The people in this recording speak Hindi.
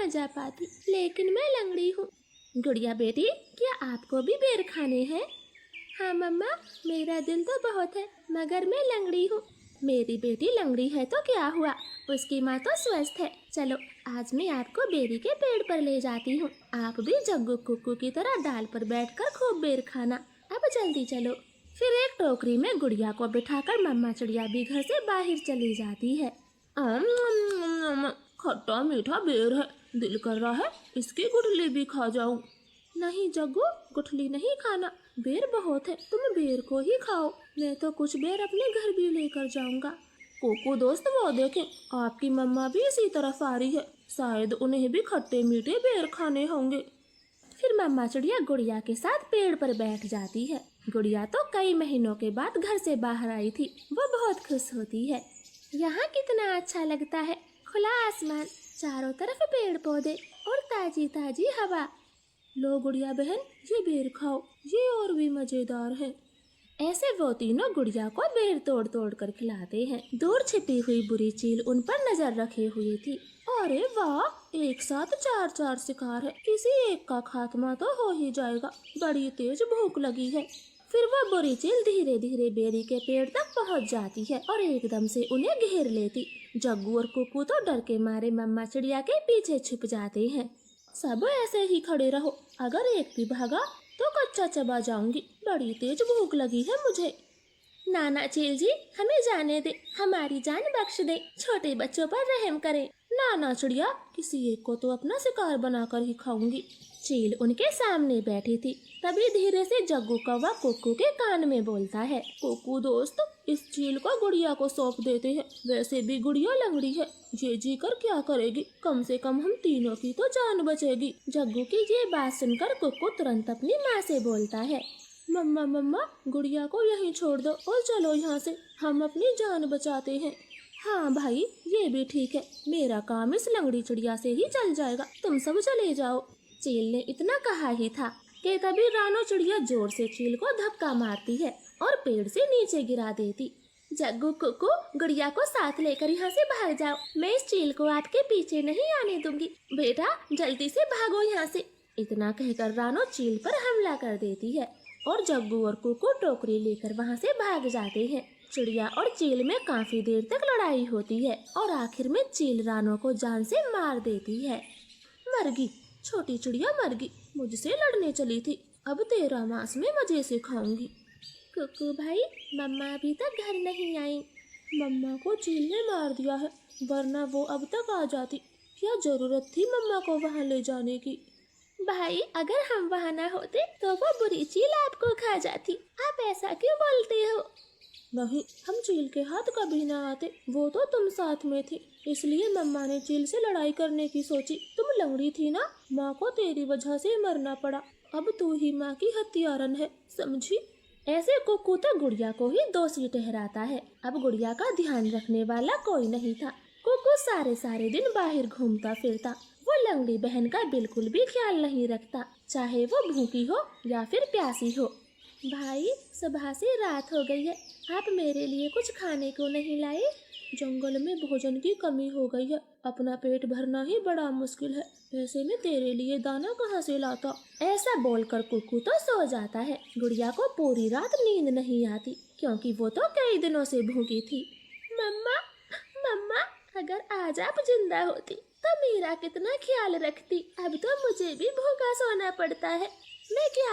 जा पाती, लेकिन मैं लंगड़ी हूँ। गुड़िया बेटी, क्या आपको भी बेर खाने हैं? हाँ मम्मा, मेरा दिल तो बहुत है, मगर मैं लंगड़ी हूँ। मेरी बेटी लंगड़ी है तो क्या हुआ, उसकी माँ तो स्वस्थ है। चलो आज मैं आपको बेरी के पेड़ पर ले जाती हूँ। आप भी जग्गू कुक्कू की तरह डाल पर बैठकर खूब बेर खाना। अब जल्दी चलो। फिर एक टोकरी में गुड़िया को बिठाकर मम्मा चिड़िया भी घर से बाहर चली जाती है। खट्टा मीठा बेर है, दिल कर रहा है इसकी गुठली भी खा जाऊं। नहीं जग्गू, गुठली नहीं खाना, बेर बहुत है, तुम बेर को ही खाओ। मैं तो कुछ बेर अपने घर भी लेकर जाऊंगा। कोको दोस्त, वो देखें, आपकी मम्मा भी इसी तरफ आ रही है, शायद उन्हें भी खट्टे मीठे बेर खाने होंगे। फिर मम्मा चिड़िया गुड़िया के साथ पेड़ पर बैठ जाती है। गुड़िया तो कई महीनों के बाद घर से बाहर आई थी, वो बहुत खुश होती है। यहाँ कितना अच्छा लगता है, खुला आसमान, चारों तरफ पेड़ पौधे और ताजी ताजी हवा। लो गुड़िया बहन, ये बेर खाओ, ये और भी मजेदार है। ऐसे वो तीनों गुड़िया को बेर तोड़ तोड़ कर खिलाते हैं। दूर छिपी हुई बुरी चील उन पर नजर रखे हुए थी। अरे वाह, एक साथ चार चार शिकार है, किसी एक का खात्मा तो हो ही जाएगा, बड़ी तेज भूख लगी है। फिर वो बुरी चील धीरे धीरे बेरी के पेड़ तक पहुंच जाती है और एकदम से उन्हें घेर लेती। जग्गू और कुक्कू तो डर के मारे मम्मा चिड़िया के पीछे छिप जाते हैं। सब ऐसे ही खड़े रहो, अगर एक भी भागा तो कच्चा चबा जाऊंगी, बड़ी तेज भूख लगी है मुझे। नाना चील जी, हमें जाने दे, हमारी जान बख्श दे, छोटे बच्चों पर रहम करें। नाना चिड़िया, किसी एक को तो अपना शिकार बनाकर ही खाऊंगी। चील उनके सामने बैठी थी, तभी धीरे से जग्गू कौवा कुक्कू के कान में बोलता है, कुक्कू दोस्त, इस चील को गुड़िया को सौंप देते हैं, वैसे भी गुड़िया लंगड़ी है, ये जी कर क्या करेगी, कम से कम हम तीनों की तो जान बचेगी। जग्गू की ये बात सुनकर कुक्कू तुरंत अपनी माँ से बोलता है, मम्मा मम्मा, गुड़िया को यहीं छोड़ दो और चलो यहाँ से, हम अपनी जान बचाते हैं। हाँ भाई, ये भी ठीक है, मेरा काम इस लंगड़ी चिड़िया से ही चल जाएगा, तुम सब चले जाओ। चील ने इतना कहा ही था कि तभी रानो चिड़िया जोर से चील को धक्का मारती है और पेड़ से नीचे गिरा देती। जग्गू कुक्कू, गुड़िया को साथ लेकर यहाँ से भाग जाओ, मैं इस चील को आपके पीछे नहीं आने दूंगी, बेटा जल्दी से भागो यहाँ से। इतना कहकर रानो चील पर हमला कर देती है और जग्गू और कुक्कू टोकरी लेकर वहाँ से भाग जाते हैं। चिड़िया और चील में काफी देर तक लड़ाई होती है और आखिर में चील रानो को जान से मार देती है। मरगी, छोटी चिड़िया मरगी, मुझसे लड़ने चली थी, अब तेरा मांस में मजे से खाऊंगी। कुक्कू भाई, मम्मा अभी तक घर नहीं आई। मम्मा को चील ने मार दिया है, वरना वो अब तक आ जाती, क्या जरूरत थी मम्मा को वहाँ ले जाने की। भाई, अगर हम वहाँ न होते तो वो बुरी चील आपको खा जाती, आप ऐसा क्यों बोलते हो? नहीं, हम चील के हाथ कभी ना आते, वो तो तुम साथ में थी, इसलिए मम्मा ने चील से लड़ाई करने की सोची। तुम लंगड़ी थी ना, माँ को तेरी वजह से मरना पड़ा, अब तू ही माँ की हत्यारन है, समझी? ऐसे कुक्कू तो गुड़िया को ही दोषी ठहराता है। अब गुड़िया का ध्यान रखने वाला कोई नहीं था। कुक्कू सारे सारे दिन बाहर घूमता फिरता, वो लंगड़ी बहन का बिल्कुल भी ख्याल नहीं रखता, चाहे वो भूखी हो या फिर प्यासी हो। भाई, सुबह से रात हो गई है, आप मेरे लिए कुछ खाने को नहीं लाए? जंगल में भोजन की कमी हो गई है, अपना पेट भरना ही बड़ा मुश्किल है, ऐसे में तेरे लिए दाना कहाँ से लाता? ऐसा बोलकर कुक्कू तो सो जाता है। गुड़िया को पूरी रात नींद नहीं आती, क्योंकि वो तो कई दिनों से भूखी थी। मम्मा, मम्मा, अगर आज आप जिंदा होती तो मेरा कितना ख्याल रखती, अब तो मुझे भी भूखा सोना पड़ता है, मैं क्या